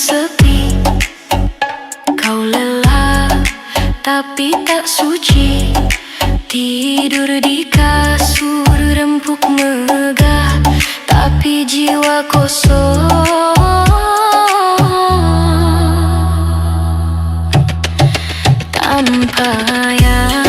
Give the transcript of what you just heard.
sepi. Kau lelah tapi tak suci, tidur di kasur rempuk megah, tapi jiwa kosong. Tanpa ayah